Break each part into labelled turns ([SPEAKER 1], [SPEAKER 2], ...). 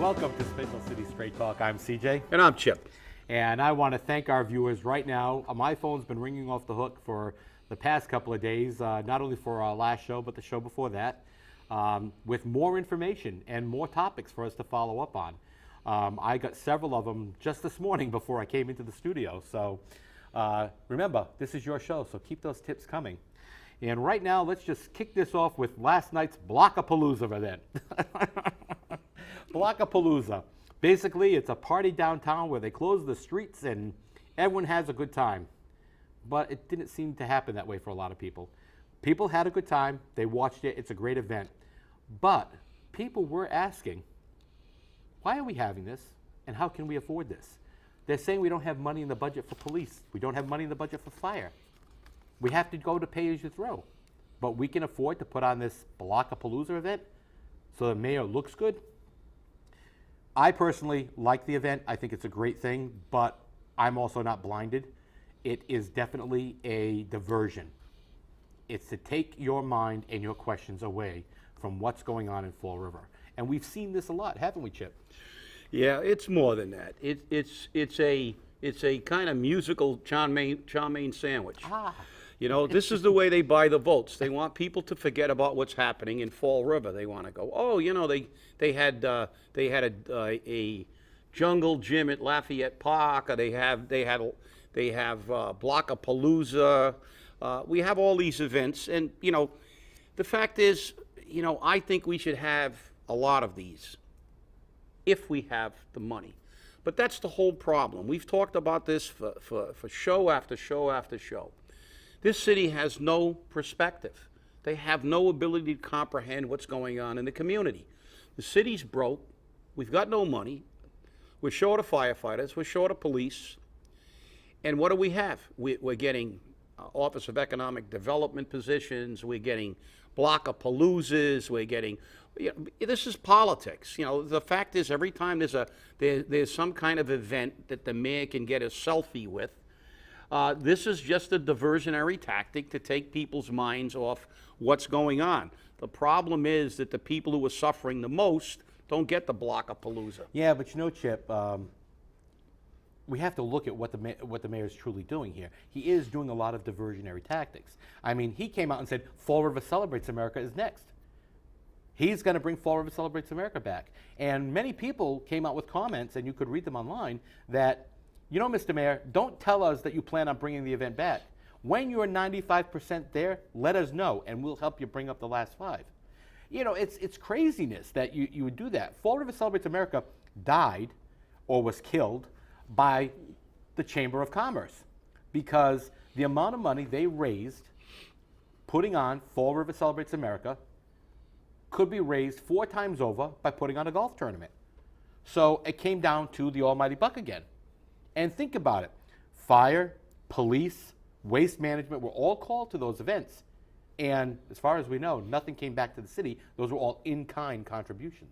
[SPEAKER 1] Welcome to Spindle City Straight Talk. I'm CJ.
[SPEAKER 2] And I'm Chip.
[SPEAKER 1] And I want to thank our viewers right now. My phone's been ringing off the hook for the past couple of days, not only for our last show, but the show before that, with more information and more topics for us to follow up on. I got several of them just this morning before I came into the studio. So remember, this is your show, so keep those tips coming. And right now, let's just kick this off with last night's Block-a-palooza event. Block-a-palooza. Basically, it's a party downtown where they close the streets and everyone has a good time. But it didn't seem to happen that way for a lot of people. People had a good time. They watched it. It's a great event. But people were asking, why are we having this and how can we afford this? They're saying we don't have money in the budget for police. We don't have money in the budget for fire. We have to go to pay-as-you-throw. But we can afford to put on this Block-a-palooza event so the mayor looks good. I personally like the event. I think it's a great thing, but I'm also not blinded. It is definitely a diversion. It's to take your mind and your questions away from what's going on in Fall River. And we've seen this a lot, haven't we, Chip?
[SPEAKER 2] Yeah, it's more than that. It's a kind of musical chow mein sandwich. You know, this is the way they buy the votes. They want people to forget about what's happening in Fall River. They want to go, oh, you know, they had a jungle gym at Lafayette Park, or they have Block-a-palooza. We have all these events, and you know, the fact is, you know, I think we should have a lot of these if we have the money. But that's the whole problem. We've talked about this for show after show after show. This city has no perspective. They have no ability to comprehend what's going on in the community. The city's broke. We've got no money. We're short of firefighters. We're short of police. And what do we have? We're getting Office of Economic Development positions. We're getting Block-a-paloozas. We're getting, you know, this is politics. You know, the fact is, every time there's some kind of event that the mayor can get a selfie with, this is just a diversionary tactic to take people's minds off what's going on. The problem is that the people who are suffering the most don't get the Block-a-palooza.
[SPEAKER 1] Yeah, but you know, Chip, we have to look at what the mayor is truly doing here. He is doing a lot of diversionary tactics. I mean, he came out and said Fall River Celebrates America is next. He's going to bring Fall River Celebrates America back. And many people came out with comments, and you could read them online, that, you know, Mr. Mayor, don't tell us that you plan on bringing the event back. When you're 95% there, let us know, and we'll help you bring up the last 5. You know, it's craziness that you would do that. Fall River Celebrates America died or was killed by the Chamber of Commerce because the amount of money they raised putting on Fall River Celebrates America could be raised 4 times over by putting on a golf tournament. So it came down to the almighty buck again. And think about it. Fire, police, waste management were all called to those events. And as far as we know, nothing came back to the city. Those were all in-kind contributions.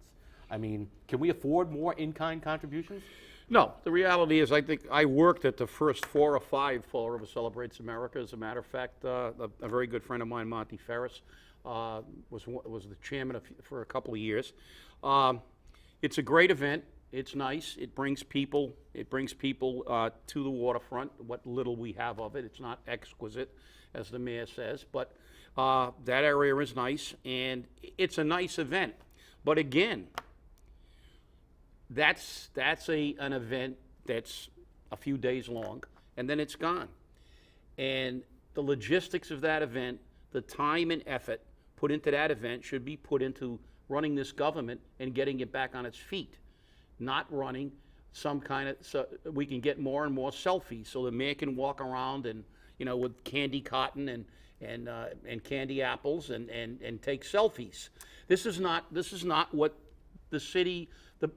[SPEAKER 1] I mean, can we afford more in-kind contributions?
[SPEAKER 2] No, the reality is I think I worked at the first 4 or 5 Fall River Celebrates America. As a matter of fact, a very good friend of mine, Monty Ferris, was the chairman for a couple of years. It's a great event. It's nice. It brings people to the waterfront, what little we have of it. It's not exquisite, as the mayor says, but that area is nice, and it's a nice event. But again, that's an event that's a few days long, and then it's gone. And the logistics of that event, the time and effort put into that event should be put into running this government and getting it back on its feet, not running some kind of, so we can get more and more selfies so the mayor can walk around and, you know, with candy cotton and candy apples and take selfies. This is not what the city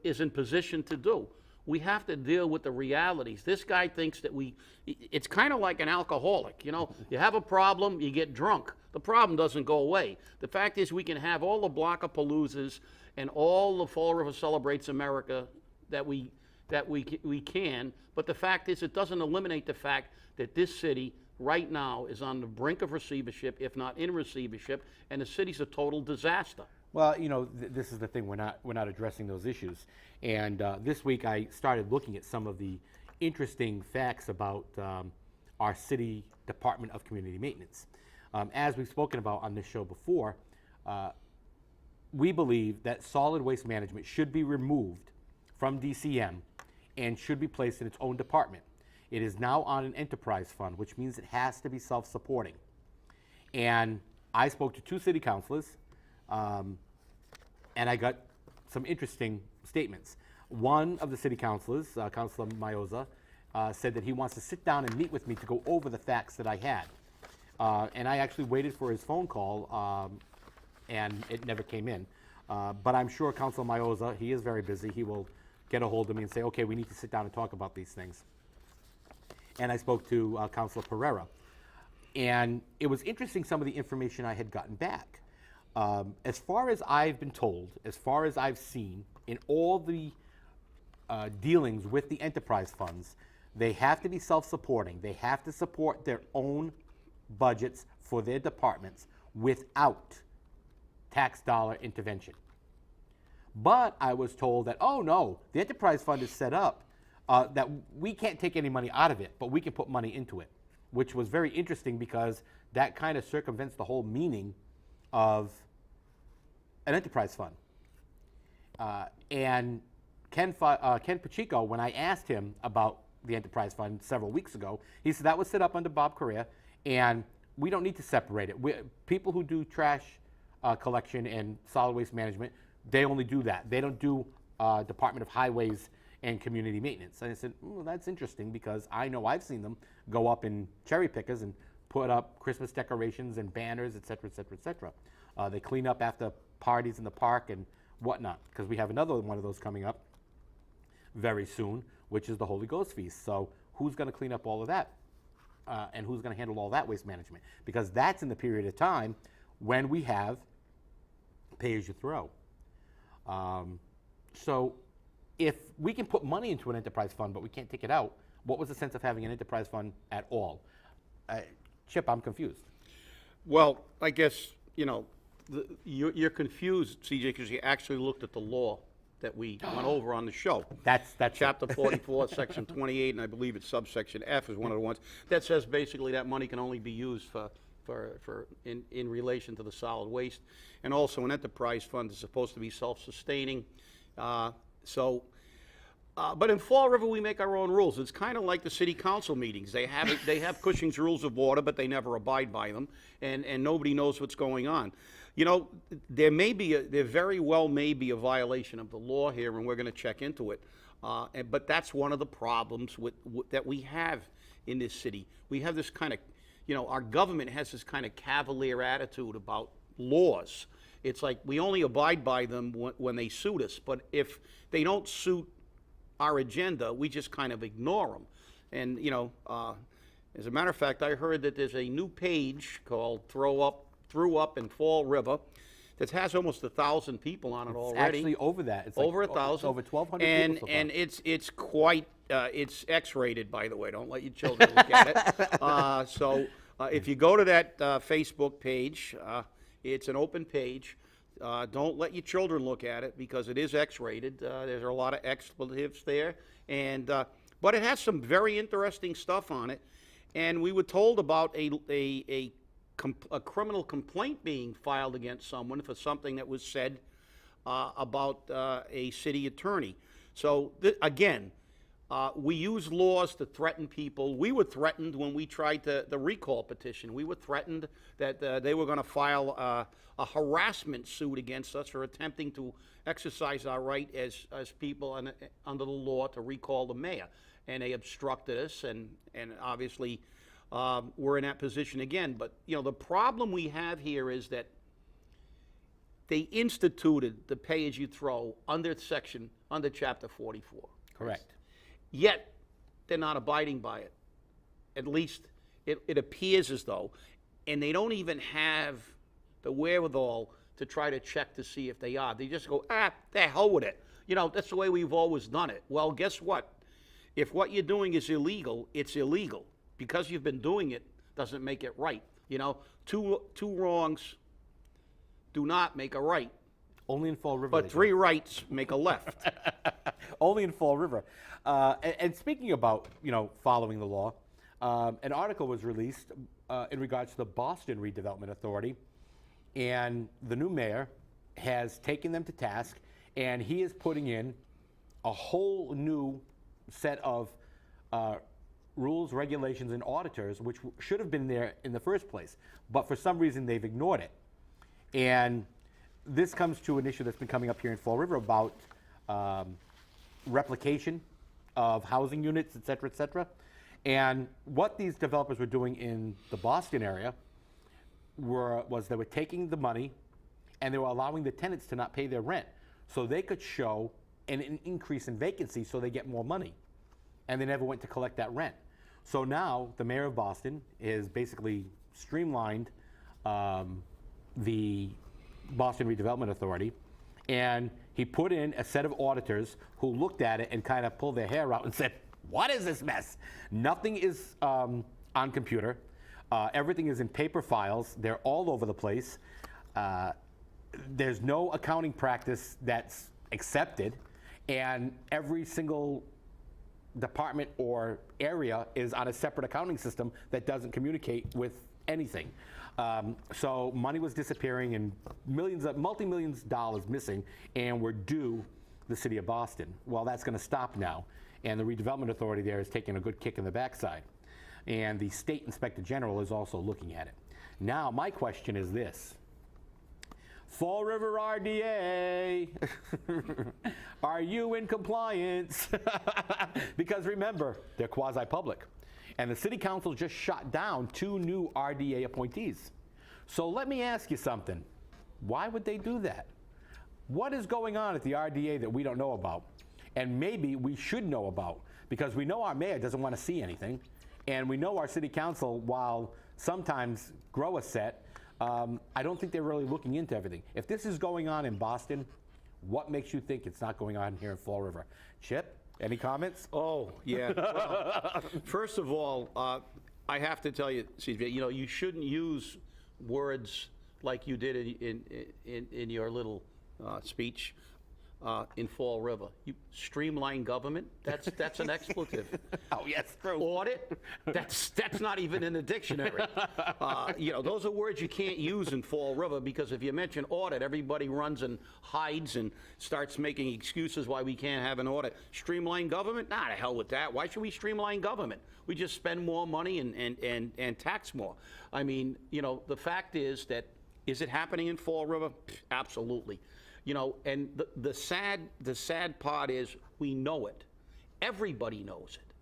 [SPEAKER 2] is in position to do. We have to deal with the realities. This guy thinks that it's kind of like an alcoholic, you know. You have a problem, you get drunk. The problem doesn't go away. The fact is we can have all the Block-a-paloozas and all the Fall River Celebrates America that we can, but the fact is it doesn't eliminate the fact that this city right now is on the brink of receivership, if not in receivership, and the city's a total disaster.
[SPEAKER 1] Well, this is the thing. We're not addressing those issues. And this week I started looking at some of the interesting facts about our city Department of Community Maintenance. As we've spoken about on this show before, we believe that solid waste management should be removed from DCM and should be placed in its own department. It is now on an enterprise fund, which means it has to be self-supporting. And I spoke to 2 city councilors, and I got some interesting statements. One of the city councilors, Councilor Mayoral, said that he wants to sit down and meet with me to go over the facts that I had. And I actually waited for his phone call, and it never came in. But I'm sure Councilor Mayoral, he is very busy. He will get a hold of me and say, okay, we need to sit down and talk about these things. And I spoke to Councilor Pereira. And it was interesting, some of the information I had gotten back. As far as I've been told, as far as I've seen, in all the dealings with the enterprise funds, they have to be self-supporting. They have to support their own budgets for their departments without tax dollar intervention. But I was told that, oh no, the enterprise fund is set up that we can't take any money out of it, but we can put money into it, which was very interesting because that kind of circumvents the whole meaning of an enterprise fund. And Ken Pacheco, when I asked him about the enterprise fund several weeks ago, he said that was set up under Bob Correa, and we don't need to separate it. People who do trash collection and solid waste management, they only do that. They don't do Department of Highways and Community Maintenance. And I said, that's interesting because I know I've seen them go up in cherry pickers and put up Christmas decorations and banners, et cetera, et cetera, et cetera. They clean up after parties in the park and whatnot, because we have another one of those coming up very soon, which is the Holy Ghost Feast. So who's going to clean up all of that? And who's going to handle all that waste management? Because that's in the period of time when we have pay-as-you-throw. So if we can put money into an enterprise fund, but we can't take it out, what was the sense of having an enterprise fund at all? Chip, I'm confused.
[SPEAKER 2] Well, I guess, you're confused, CJ, because you actually looked at the law that we went over on the show.
[SPEAKER 1] That's
[SPEAKER 2] Chapter 44, Section 28, and I believe it's subsection F is one of the ones, that says basically that money can only be used in relation to the solid waste. And also an enterprise fund is supposed to be self-sustaining. But in Fall River, we make our own rules. It's kind of like the city council meetings. They have Cushing's Rules of Order, but they never abide by them, and nobody knows what's going on. There very well may be a violation of the law here, and we're going to check into it. But that's one of the problems that we have in this city. We have this kind of, our government has this kind of cavalier attitude about laws. It's like we only abide by them when they suit us, but if they don't suit our agenda, we just kind of ignore them. And, as a matter of fact, I heard that there's a new page called Threw Up in Fall River that has almost 1,000 people on it already.
[SPEAKER 1] Actually over that. It's
[SPEAKER 2] over
[SPEAKER 1] like
[SPEAKER 2] 1,000.
[SPEAKER 1] Over 1,200 people so far.
[SPEAKER 2] And it's quite, it's X-rated, by the way. Don't let your children look at it. If you go to that Facebook page, it's an open page. Don't let your children look at it because it is X-rated. There's a lot of expletives there, but it has some very interesting stuff on it. And we were told about a criminal complaint being filed against someone for something that was said about a city attorney. So again, we use laws to threaten people. We were threatened when we tried the recall petition. We were threatened that they were going to file a harassment suit against us for attempting to exercise our right as people under the law to recall the mayor. And they obstructed us, and obviously we're in that position again. But, the problem we have here is that they instituted the pay-as-you-throw under Chapter 44.
[SPEAKER 1] Correct.
[SPEAKER 2] Yet, they're not abiding by it. At least it appears as though. And they don't even have the wherewithal to try to check to see if they are. They just go, the hell with it. That's the way we've always done it. Well, guess what? If what you're doing is illegal, it's illegal. Because you've been doing it doesn't make it right. Two wrongs do not make a right.
[SPEAKER 1] Only in Fall River.
[SPEAKER 2] But 3 rights make a left.
[SPEAKER 1] Only in Fall River. And speaking about, following the law, an article was released in regards to the Boston Redevelopment Authority, and the new mayor has taken them to task, and he is putting in a whole new set of rules, regulations, and auditors, which should have been there in the first place. But for some reason, they've ignored it. And this comes to an issue that's been coming up here in Fall River about replication of housing units, et cetera, et cetera. And what these developers were doing in the Boston area was they were taking the money and they were allowing the tenants to not pay their rent so they could show an increase in vacancy so they get more money. And they never went to collect that rent. So now the mayor of Boston is basically streamlined the Boston Redevelopment Authority, and he put in a set of auditors who looked at it and kind of pulled their hair out and said, what is this mess? Nothing is on computer. Everything is in paper files. They're all over the place. There's no accounting practice that's accepted, and every single department or area is on a separate accounting system that doesn't communicate with anything. So money was disappearing and multi-millions of dollars missing, and we're due the city of Boston. Well, that's going to stop now, and the redevelopment authority there is taking a good kick in the backside. And the state inspector general is also looking at it. Now, my question is this. Fall River RDA, are you in compliance? Because remember, they're quasi-public. And the city council just shot down 2 new RDA appointees. So let me ask you something. Why would they do that? What is going on at the RDA that we don't know about? And maybe we should know about, because we know our mayor doesn't want to see anything. And we know our city council, while sometimes grow a set, I don't think they're really looking into everything. If this is going on in Boston, what makes you think it's not going on here in Fall River? Chip, any comments?
[SPEAKER 2] Oh, yeah. Well, first of all, I have to tell you, CJ, you shouldn't use words like you did in your little speech in Fall River. You streamline government, that's an expletive.
[SPEAKER 1] Oh, yes, true.
[SPEAKER 2] Audit, that's not even in the dictionary. Those are words you can't use in Fall River, because if you mention audit, everybody runs and hides and starts making excuses why we can't have an audit. Streamline government? Nah, to hell with that. Why should we streamline government? We just spend more money and tax more. I mean, the fact is it happening in Fall River? Absolutely. And the sad part is we know it. Everybody knows it.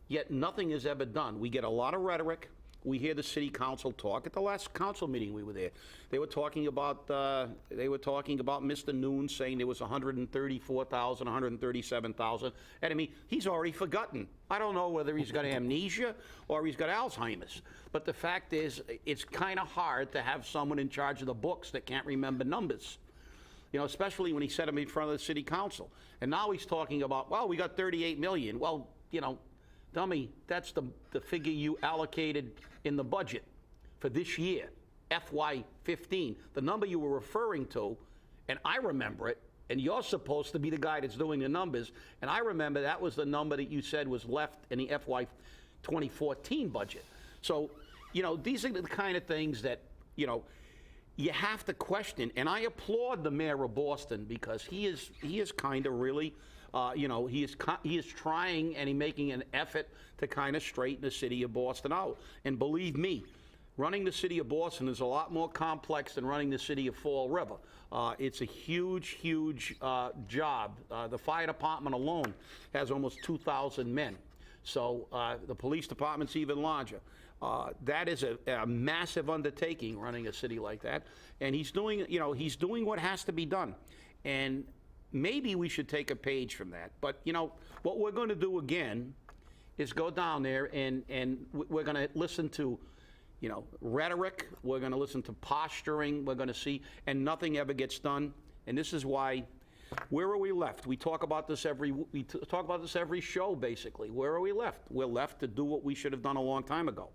[SPEAKER 2] Yet nothing is ever done. We get a lot of rhetoric. We hear the city council talk. At the last council meeting we were there, they were talking about Mr. Noon saying there was 134,000, 137,000. And I mean, he's already forgotten. I don't know whether he's got amnesia or he's got Alzheimer's. But the fact is, it's kind of hard to have someone in charge of the books that can't remember numbers. Especially when he said them in front of the city council. And now he's talking about, well, we got 38 million. Well, dummy, that's the figure you allocated in the budget for this year, FY15. The number you were referring to, and I remember it, and you're supposed to be the guy that's doing the numbers, and I remember that was the number that you said was left in the FY 2014 budget. So, these are the kind of things that, you have to question, and I applaud the mayor of Boston, because he is kind of really, he is trying and he's making an effort to kind of straighten the city of Boston out. And believe me, running the city of Boston is a lot more complex than running the city of Fall River. It's a huge job. The fire department alone has almost 2,000 men. So the police department's even larger. That is a massive undertaking, running a city like that. And he's doing what has to be done. And maybe we should take a page from that. But, what we're going to do again is go down there and we're going to listen to, rhetoric. We're going to listen to posturing. We're going to see, and nothing ever gets done. And this is why. Where are we left? We talk about this every show, basically. Where are we left? We're left to do what we should have done a long time ago.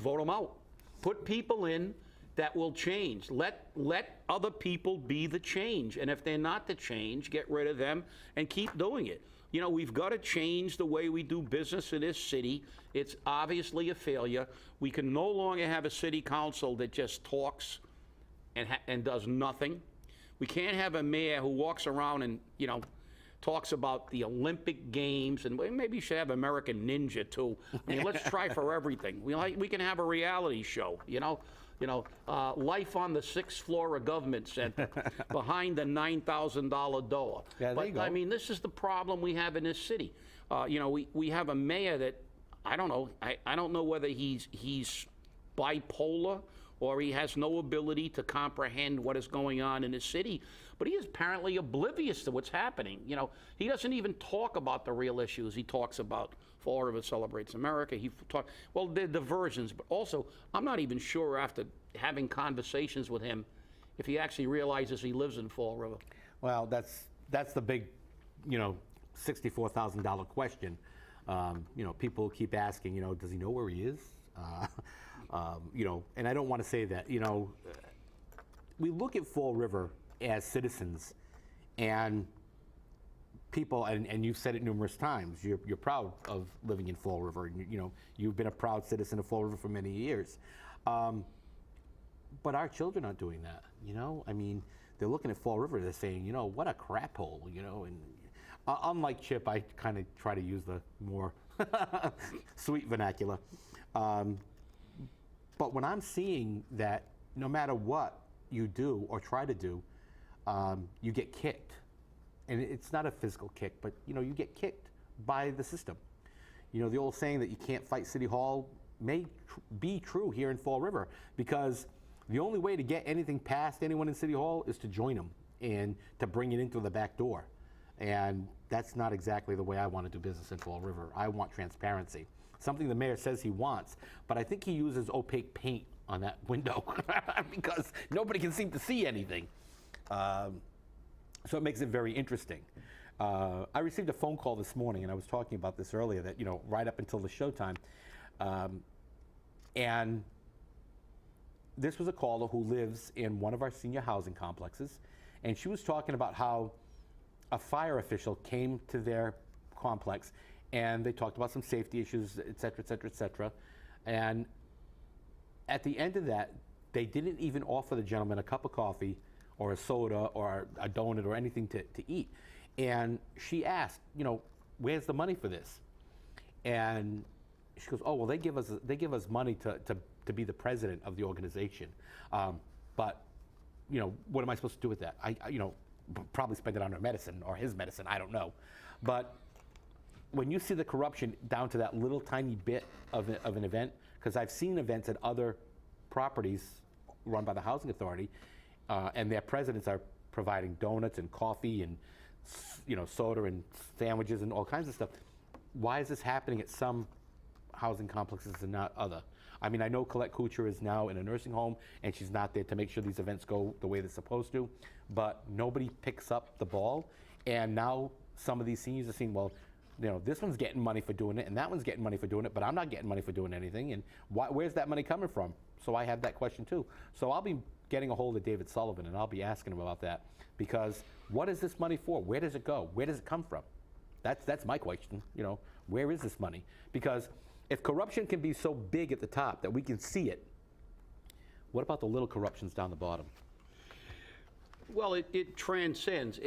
[SPEAKER 2] Vote them out. Put people in that will change. Let other people be the change. And if they're not the change, get rid of them and keep doing it. You know, we've got to change the way we do business in this city. It's obviously a failure. We can no longer have a city council that just talks and does nothing. We can't have a mayor who walks around and, you know, talks about the Olympic Games, and maybe you should have American Ninja too. I mean, let's try for everything. We can have a reality show, you know, life on the 6th floor of Government Center, behind the $9,000 door.
[SPEAKER 1] Yeah, there you go.
[SPEAKER 2] I mean, this is the problem we have in this city. You know, we have a mayor that, I don't know, I don't know whether he's bipolar or he has no ability to comprehend what is going on in the city, but he is apparently oblivious to what's happening. You know, he doesn't even talk about the real issues. He talks about Fall River Celebrates America. Well, they're diversions, but also, I'm not even sure after having conversations with him if he actually realizes he lives in Fall River.
[SPEAKER 1] Well, that's the big, you know, $64,000 question. You know, people keep asking, you know, does he know where he is? You know, and I don't want to say that, you know, we look at Fall River as citizens, and people, and you've said it numerous times, you're proud of living in Fall River, and you know, you've been a proud citizen of Fall River for many years. But our children aren't doing that, you know? I mean, they're looking at Fall River, they're saying, you know, what a crap hole, you know? And unlike Chip, I kind of try to use the more sweet vernacular. But when I'm seeing that no matter what you do or try to do, you get kicked. And it's not a physical kick, but you know, you get kicked by the system. You know, the old saying that you can't fight City Hall may be true here in Fall River, because the only way to get anything past anyone in City Hall is to join them and to bring it in through the back door. And that's not exactly the way I want to do business in Fall River. I want transparency. Something the mayor says he wants, but I think he uses opaque paint on that window because nobody can seem to see anything. So it makes it very interesting. I received a phone call this morning, and I was talking about this earlier, that, you know, right up until the showtime, and this was a caller who lives in one of our senior housing complexes, and she was talking about how a fire official came to their complex, and they talked about some safety issues, et cetera, et cetera, et cetera. And at the end of that, they didn't even offer the gentleman a cup of coffee or a soda or a donut or anything to eat. And she asked, you know, where's the money for this? And she goes, oh, well, they give us money to be the president of the organization. But, you know, what am I supposed to do with that? You know, probably spend it on her medicine or his medicine, I don't know. But when you see the corruption down to that little tiny bit of an event, because I've seen events at other properties run by the Housing Authority, and their presidents are providing donuts and coffee and, you know, soda and sandwiches and all kinds of stuff. Why is this happening at some housing complexes and not other? I mean, I know Colette Kuchar is now in a nursing home, and she's not there to make sure these events go the way they're supposed to, but nobody picks up the ball. And now some of these seniors are saying, well, you know, this one's getting money for doing it, and that one's getting money for doing it, but I'm not getting money for doing anything. And where's that money coming from? So I have that question too. So I'll be getting a hold of David Sullivan, and I'll be asking him about that, because what is this money for? Where does it go? Where does it come from? That's my question. You know, where is this money? Because if corruption can be so big at the top that we can see it, what about the little corruptions down the bottom?
[SPEAKER 2] Well, it transcends.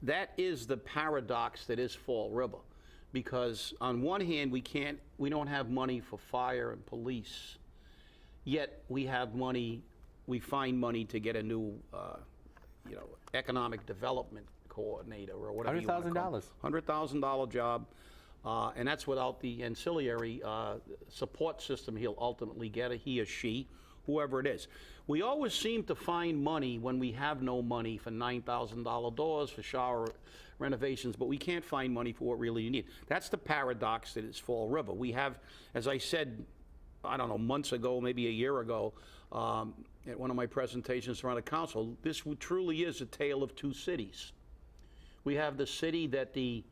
[SPEAKER 2] That is the paradox that is Fall River, because on one hand we don't have money for fire and police, yet we have money. We find money to get a new, economic development coordinator or whatever.
[SPEAKER 1] $100,000.
[SPEAKER 2] $100,000 job. And that's without the ancillary support system he'll ultimately get, he or she, whoever it is. We always seem to find money when we have no money for $9,000 doors, for shower renovations, but we can't find money for what really you need. That's the paradox that is Fall River. We have, as I said, I don't know, months ago, maybe a year ago, at one of my presentations around the council, this truly is a tale of two cities. We have the city that the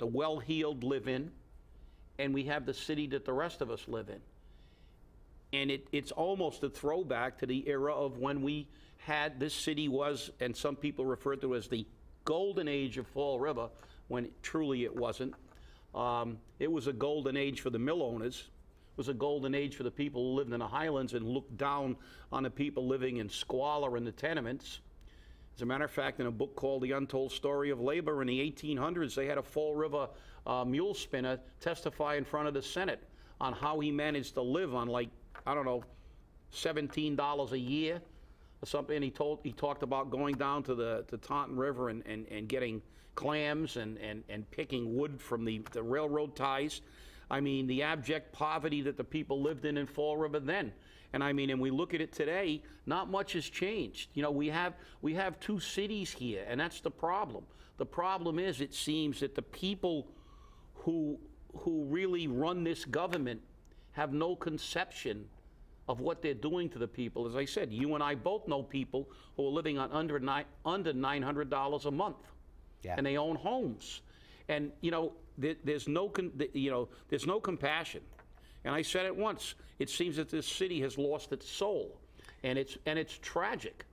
[SPEAKER 2] well-heeled live in, and we have the city that the rest of us live in. And it's almost a throwback to the era of when we had, this city was, and some people refer to it as the golden age of Fall River, when truly it wasn't. It was a golden age for the mill owners. It was a golden age for the people who lived in the highlands and looked down on the people living in squalor in the tenements. As a matter of fact, in a book called The Untold Story of Labor in the 1800s, they had a Fall River mule spinner testify in front of the Senate on how he managed to live on, like, I don't know, $17 a year or something. He talked about going down to the Taunton River and getting clams and picking wood from the railroad ties. I mean, the abject poverty that the people lived in Fall River then. And I mean, and we look at it today, not much has changed. You know, we have two cities here, and that's the problem. The problem is, it seems that the people who really run this government have no conception of what they're doing to the people. As I said, you and I both know people who are living on under $900 a month,
[SPEAKER 1] Yeah.
[SPEAKER 2] and they own homes. And you know, there's no compassion. And I said it once. It seems that this city has lost its soul, and it's tragic.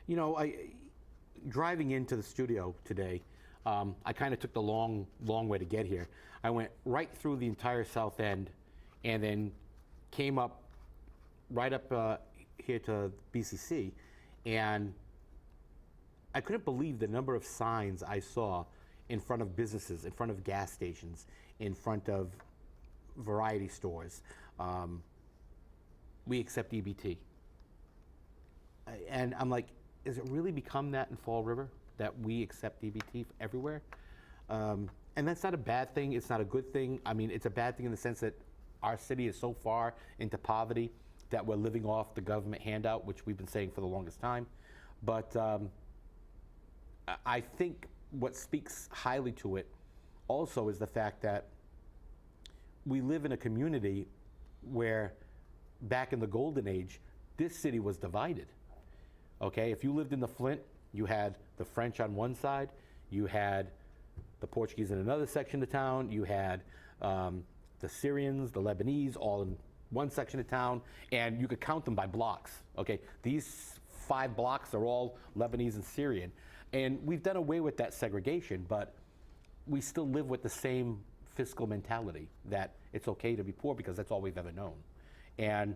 [SPEAKER 1] You know, driving into the studio today, I kind of took the long way to get here. I went right through the entire south end, and then came up right up here to BCC, and I couldn't believe the number of signs I saw in front of businesses, in front of gas stations, in front of variety stores. We accept EBT. And I'm like, has it really become that in Fall River, that we accept EBT everywhere? And that's not a bad thing. It's not a good thing. I mean, it's a bad thing in the sense that our city is so far into poverty that we're living off the government handout, which we've been saying for the longest time. But I think what speaks highly to it also is the fact that we live in a community where back in the golden age, this city was divided. Okay, if you lived in the Flint, you had the French on one side, you had the Portuguese in another section of town, you had the Syrians, the Lebanese, all in one section of town, and you could count them by blocks. Okay, these 5 blocks are all Lebanese and Syrian. And we've done away with that segregation, but we still live with the same fiscal mentality that it's okay to be poor because that's all we've ever known. And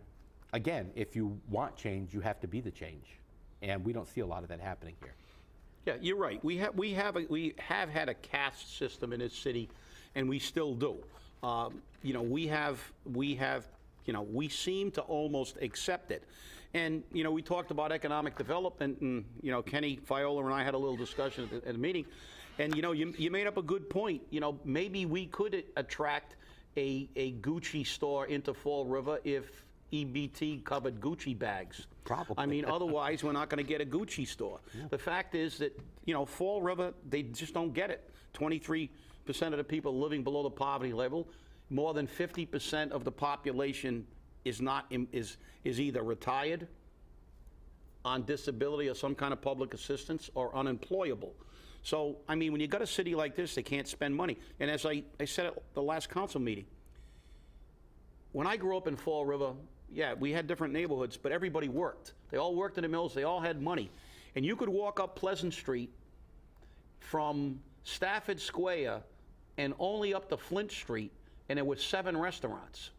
[SPEAKER 1] again, if you want change, you have to be the change. And we don't see a lot of that happening here.
[SPEAKER 2] Yeah, you're right. We have had a caste system in this city, and we still do. You know, we seem to almost accept it. And, you know, we talked about economic development, and, you know, Kenny Viola and I had a little discussion at the meeting. And, you know, you made up a good point. You know, maybe we could attract a Gucci store into Fall River if EBT covered Gucci bags.
[SPEAKER 1] Probably.
[SPEAKER 2] I mean, otherwise, we're not going to get a Gucci store. Yeah. The fact is that, you know, Fall River, they just don't get it. 23% of the people living below the poverty level. More than 50% of the population is either retired, on disability or some kind of public assistance, or unemployable. So, I mean, when you got a city like this, they can't spend money. And as I said at the last council meeting, when I grew up in Fall River, yeah, we had different neighborhoods, but everybody worked. They all worked in the mills. They all had money. And you could walk up Pleasant Street from Stafford Square and only up to Flint Street, and there were 7 restaurants.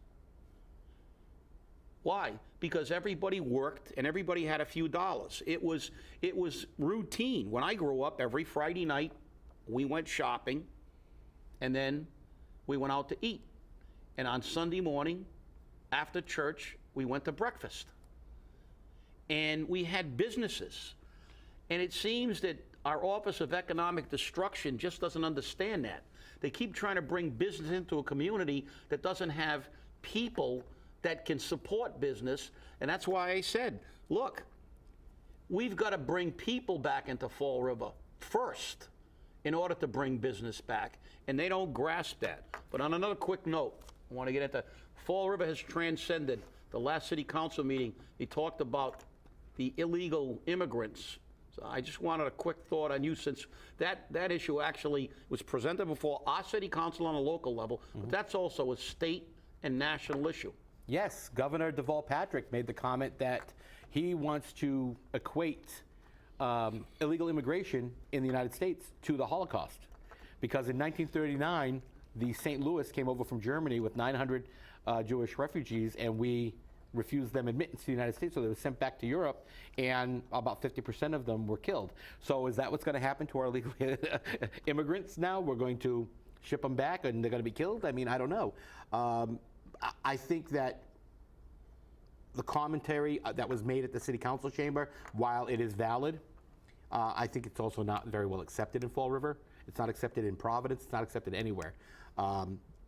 [SPEAKER 2] Why? Because everybody worked and everybody had a few dollars. It was routine. When I grew up, every Friday night we went shopping, and then we went out to eat. And on Sunday morning, after church, we went to breakfast. And we had businesses. And it seems that our Office of Economic Destruction just doesn't understand that. They keep trying to bring business into a community that doesn't have people that can support business. And that's why I said, look, we've got to bring people back into Fall River first in order to bring business back. And they don't grasp that. But on another quick note, I want to get into Fall River has transcended. The last city council meeting, they talked about the illegal immigrants. So I just wanted a quick thought on you, since that issue actually was presented before our city council on a local level, but that's also a state and national issue.
[SPEAKER 1] Yes, Governor Deval Patrick made the comment that he wants to equate illegal immigration in the United States to the Holocaust. Because in 1939, the St. Louis came over from Germany with 900 Jewish refugees, and we refused them admittance to the United States, so they were sent back to Europe, and about 50% of them were killed. So is that what's going to happen to our illegal immigrants now? We're going to ship them back, and they're going to be killed? I mean, I don't know. I think that the commentary that was made at the City Council chamber, while it is valid, I think it's also not very well accepted in Fall River. It's not accepted in Providence. It's not accepted anywhere.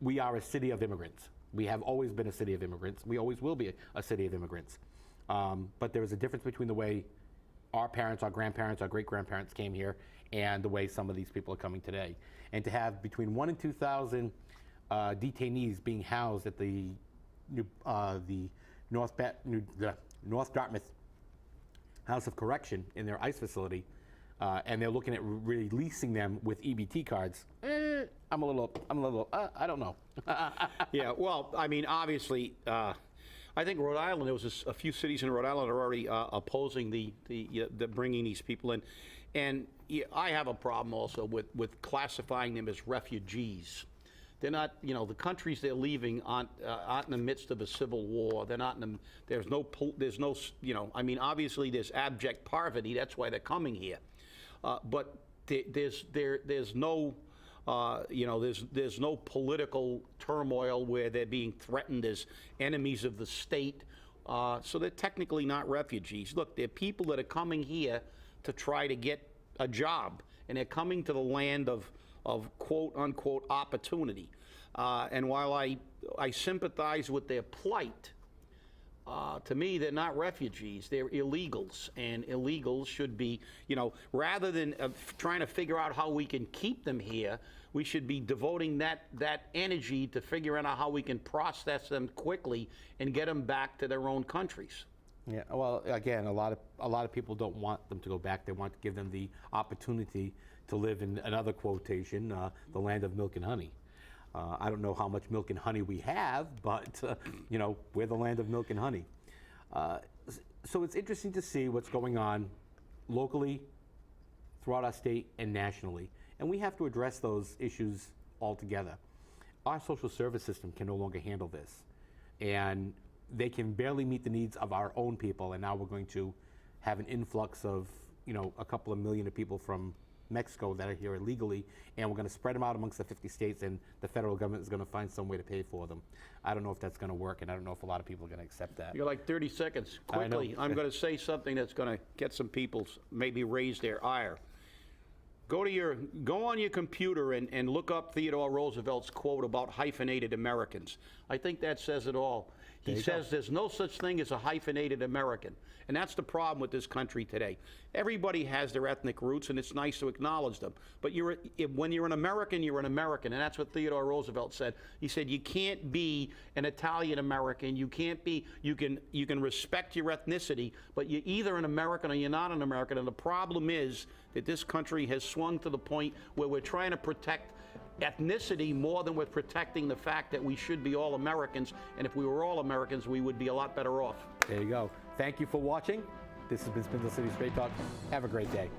[SPEAKER 1] We are a city of immigrants. We have always been a city of immigrants. We always will be a city of immigrants. But there is a difference between the way our parents, our grandparents, our great-grandparents came here and the way some of these people are coming today. And to have between 1,000 and 2,000 detainees being housed at the North Dartmouth House of Correction in their ICE facility, and they're looking at releasing them with EBT cards. I'm a little, I don't know.
[SPEAKER 2] Yeah, well, I mean, obviously, I think Rhode Island, there was a few cities in Rhode Island are already opposing the bringing these people in. And yeah, I have a problem also with classifying them as refugees. They're not, you know, the countries they're leaving aren't in the midst of a civil war. They're not in the, there's no, you know, I mean, obviously there's abject poverty. That's why they're coming here. But there's no, you know, there's no political turmoil where they're being threatened as enemies of the state. So they're technically not refugees. Look, they're people that are coming here to try to get a job, and they're coming to the land of quote unquote opportunity. And while I sympathize with their plight, to me, they're not refugees. They're illegals, and illegals should be, you know, rather than trying to figure out how we can keep them here, we should be devoting that energy to figuring out how we can process them quickly and get them back to their own countries.
[SPEAKER 1] Yeah, well, again, a lot of people don't want them to go back. They want to give them the opportunity to live in another quotation, the land of milk and honey. I don't know how much milk and honey we have, but you know, we're the land of milk and honey. So it's interesting to see what's going on locally, throughout our state, and nationally. And we have to address those issues altogether. Our social service system can no longer handle this. And they can barely meet the needs of our own people, and now we're going to have an influx of, you know, a couple of million of people from Mexico that are here illegally, and we're going to spread them out amongst the 50 states, and the federal government is going to find some way to pay for them. I don't know if that's going to work, and I don't know if a lot of people are going to accept that.
[SPEAKER 2] You're like 30 seconds. Quickly, I'm going to say something that's going to get some people maybe raise their ire. Go on your computer and look up Theodore Roosevelt's quote about hyphenated Americans. I think that says it all. He says there's no such thing as a hyphenated American. And that's the problem with this country today. Everybody has their ethnic roots, and it's nice to acknowledge them. But when you're an American, you're an American. And that's what Theodore Roosevelt said. He said, you can't be an Italian American. You can't be, you can respect your ethnicity, but you're either an American or you're not an American. And the problem is that this country has swung to the point where we're trying to protect ethnicity more than we're protecting the fact that we should be all Americans, and if we were all Americans, we would be a lot better off.
[SPEAKER 1] There you go. Thank you for watching. This has been Spindle City Straight Talk. Have a great day.